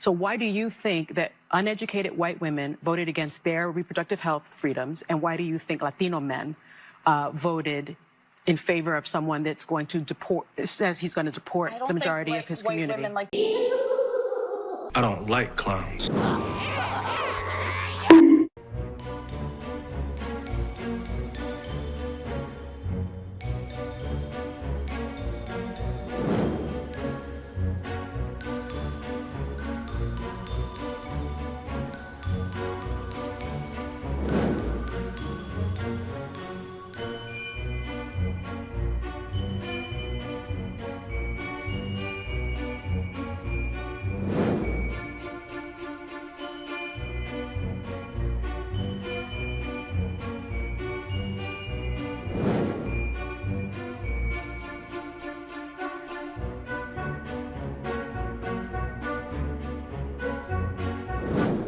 So why do you think that uneducated white women voted against their reproductive health freedoms? And why do you think Latino men voted in favor of someone that's going to deport, says he's going to deport the majority of his community? I don't like clowns.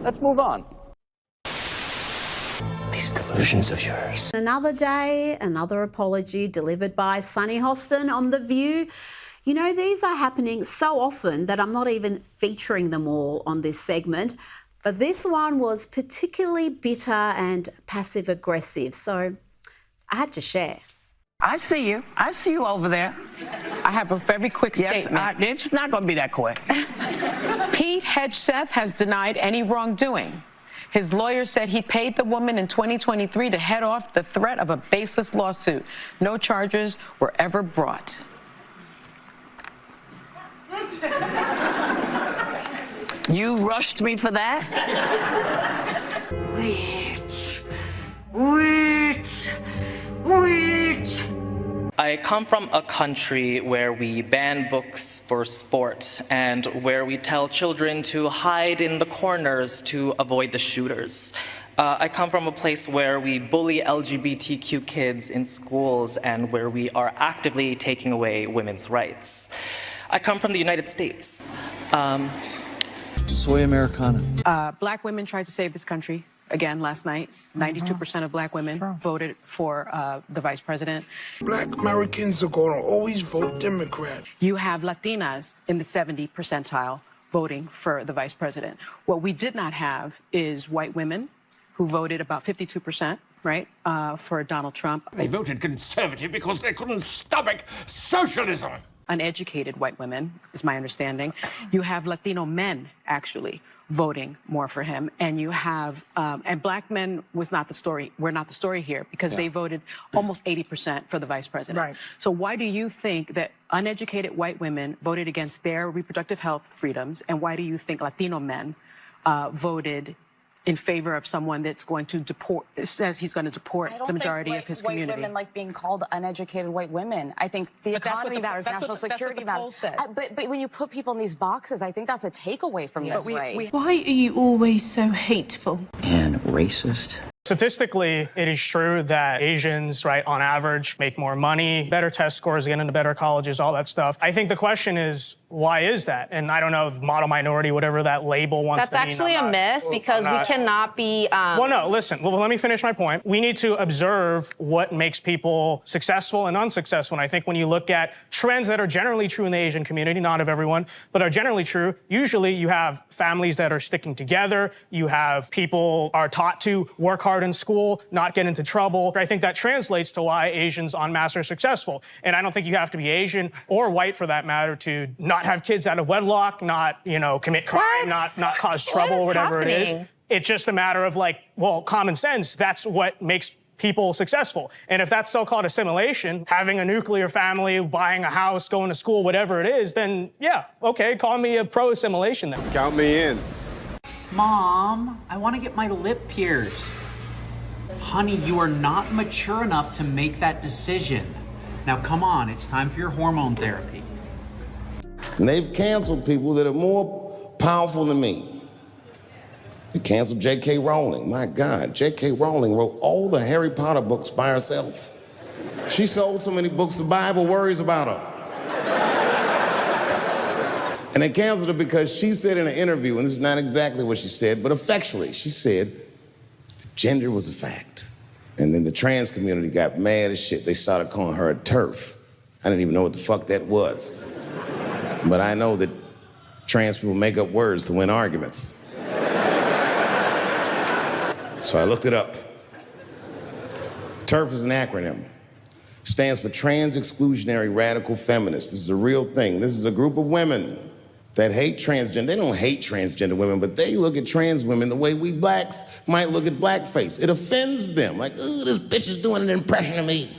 Let's move on. These delusions of yours. Another day, another apology delivered by Sunny Hostin on The View. You know, these are happening so often that I'm not even featuring them all on this segment. But this one was particularly bitter and passive-aggressive, so I had to share. I see you. I see you over there. I have a very quick statement. Yes, it's not going to be that quick. Pete Hegseth has denied any wrongdoing. His lawyer said he paid the woman in 2023 to head off the threat of a baseless lawsuit. No charges were ever brought. You rushed me for that? Witch. I come from a country where we ban books for sport and where we tell children to hide in the corners to avoid the shooters. I come from a place where we bully LGBTQ kids in schools and where we are actively taking away women's rights. I come from the United States. Soy Americana. Black women tried to save this country. Again, last night, 92% of black women voted for the vice president. Black Americans are going to always vote Democrat. You have Latinas in the 70 percentile voting for the vice president. What we did not have is white women who voted about 52%, right, for Donald Trump. They voted conservative because they couldn't stomach socialism. Uneducated white women, is my understanding. You have Latino men, actually, voting more for him, and you have and black men was not the story. We're not the story here because they voted almost 80% for the vice president. Right. So why do you think that uneducated white women voted against their reproductive health freedoms, and why do you think Latino men voted in favor of someone that's going to deport, says he's going to deport the majority of his community? I don't think white women like being called uneducated white women. I think the economy matters, national security matters. But when you put people in these boxes, I think that's a takeaway from this, right? Why are you always so hateful? And racist. Statistically, it is true that Asians, right, on average, make more money, better test scores, get into better colleges, all that stuff. I think the question is, why is that? And I don't know, model minority, whatever that label wants to mean. That's actually a myth because we cannot be... Well, no, listen. Well, let me finish my point. We need to observe what makes people successful and unsuccessful. And I think when you look at trends that are generally true in the Asian community, not of everyone, but are generally true, usually you have families that are sticking together. You have people are taught to work hard in school, not get into trouble. I think that translates to why Asians en masse are successful. And I don't think you have to be Asian or white, for that matter, to not have kids out of wedlock, not, you know, commit crime, not cause trouble, whatever it is. It's just a matter of, like, well, common sense. That's what makes people successful. And if that's so-called assimilation, having a nuclear family, buying a house, going to school, whatever it is, then yeah, okay, call me a pro-assimilation then. Count me in. Mom, I want to get my lip pierced. Honey, you are not mature enough to make that decision. Now, come on, it's time for your hormone therapy. And they've canceled people that are more powerful than me. They canceled J.K. Rowling. My God, J.K. Rowling wrote all the Harry Potter books by herself. She sold so many books, the Bible worries about her. And they canceled her because she said in an interview, and this is not exactly what she said, but effectually, she said gender was a fact. And then the trans community got mad as shit. They started calling her a TERF. I didn't even know what the fuck that was. But I know that Trans people make up words to win arguments. So I looked it up. TERF is an acronym. Stands for Trans Exclusionary Radical Feminists. This is a real thing. This is a group of women that hate transgender. They don't hate transgender women, but they look at trans women the way we blacks might look at blackface. It offends them. Like, ooh, this bitch is doing an impression of me.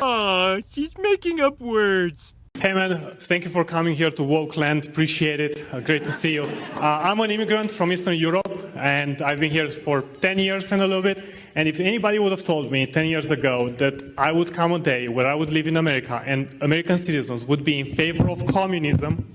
Aw, she's making up words. Hey man, thank you for coming here to Woke Land. Appreciate it. Great to see you. I'm an immigrant from Eastern Europe, and I've been here for 10 years and a little bit. And if anybody would have told me 10 years ago that I would come a day where I would live in America and American citizens would be in favor of communism,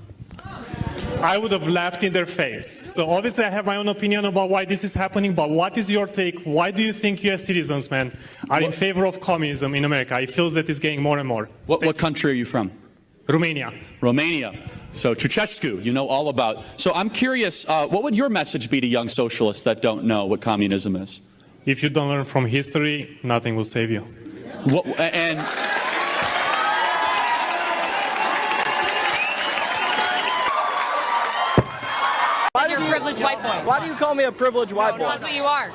I would have laughed in their face. So obviously I have my own opinion about why this is happening, but what is your take? Why do you think US citizens, man, are in favor of communism in America? It feels that it's getting more and more. What country are you from? Romania. Romania. So Ceausescu, you know all about. So I'm curious, what would your message be to young socialists that don't know what communism is? If you don't learn from history, nothing will save you. What, and You're a privileged white boy. Why do you call me a privileged white boy? That's what you are.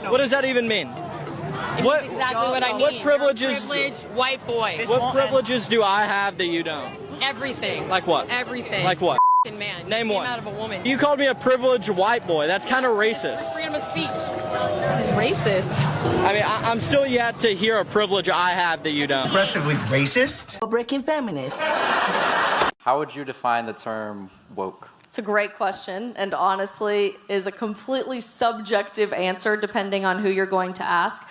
What does that even mean? What exactly what I mean? What privileges? You're a privileged white boy. What privileges do I have that you don't? Everything. Like what? Everything. Like what? Man. Name one. Out of a woman. You called me a privileged white boy. That's kind of racist. Freedom of speech. Racist. I mean, I'm still yet to hear a privilege I have that you don't. Aggressively racist? Breaking feminist. How would you define the term woke? It's a great question, and honestly is a completely subjective answer depending on who you're going to ask.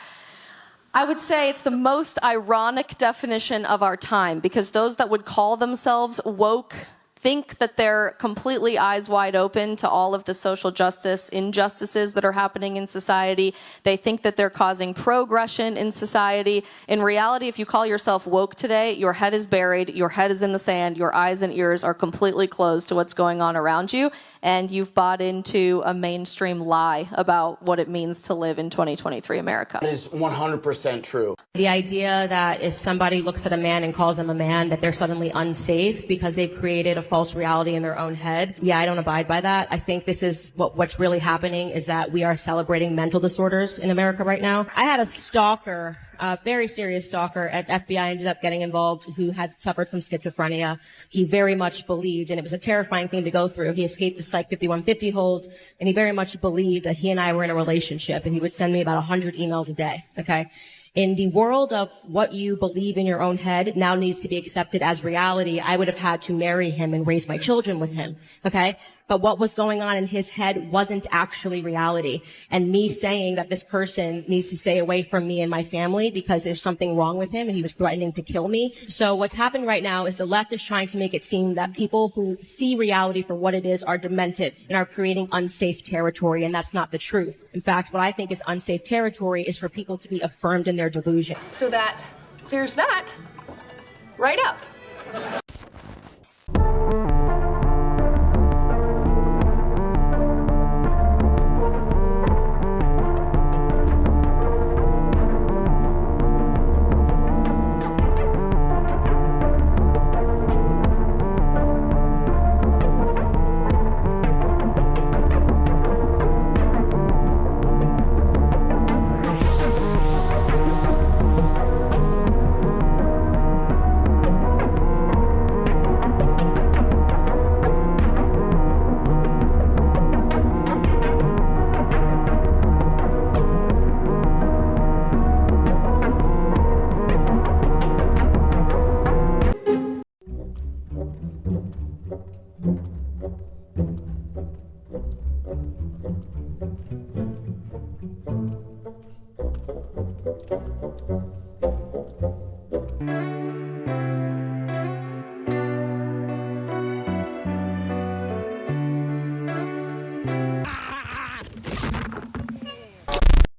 I would say it's the most ironic definition of our time, because those that would call themselves woke think that they're completely eyes wide open to all of the social justice injustices that are happening in society. They think that they're causing progression in society. In reality, if you call yourself woke today, your head is buried, your head is in the sand, your eyes and ears are completely closed to what's going on around you, and you've bought into a mainstream lie about what it means to live in 2023 America. That is 100% true. The idea that if somebody looks at a man and calls him a man, that they're suddenly unsafe because they've created a false reality in their own head. Yeah, I don't abide by that. I think this is what's really happening is that we are celebrating mental disorders in America right now. I had a stalker, a very serious stalker at FBI ended up getting involved who had suffered from schizophrenia. He very much believed, and it was a terrifying thing to go through. He escaped the Psych 5150 hold, and he very much believed that he and I were in a relationship, and he would send me about 100 emails a day, okay? In the world of what you believe in your own head now needs to be accepted as reality, I would have had to marry him and raise my children with him, okay? But what was going on in his head wasn't actually reality. And me saying that this person needs to stay away from me and my family because there's something wrong with him and he was threatening to kill me. So what's happened right now is the left is trying to make it seem that people who see reality for what it is are demented and are creating unsafe territory, and that's not the truth. In fact, what I think is unsafe territory is for people to be affirmed in their delusion. So that clears that right up.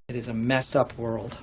It is a messed up world.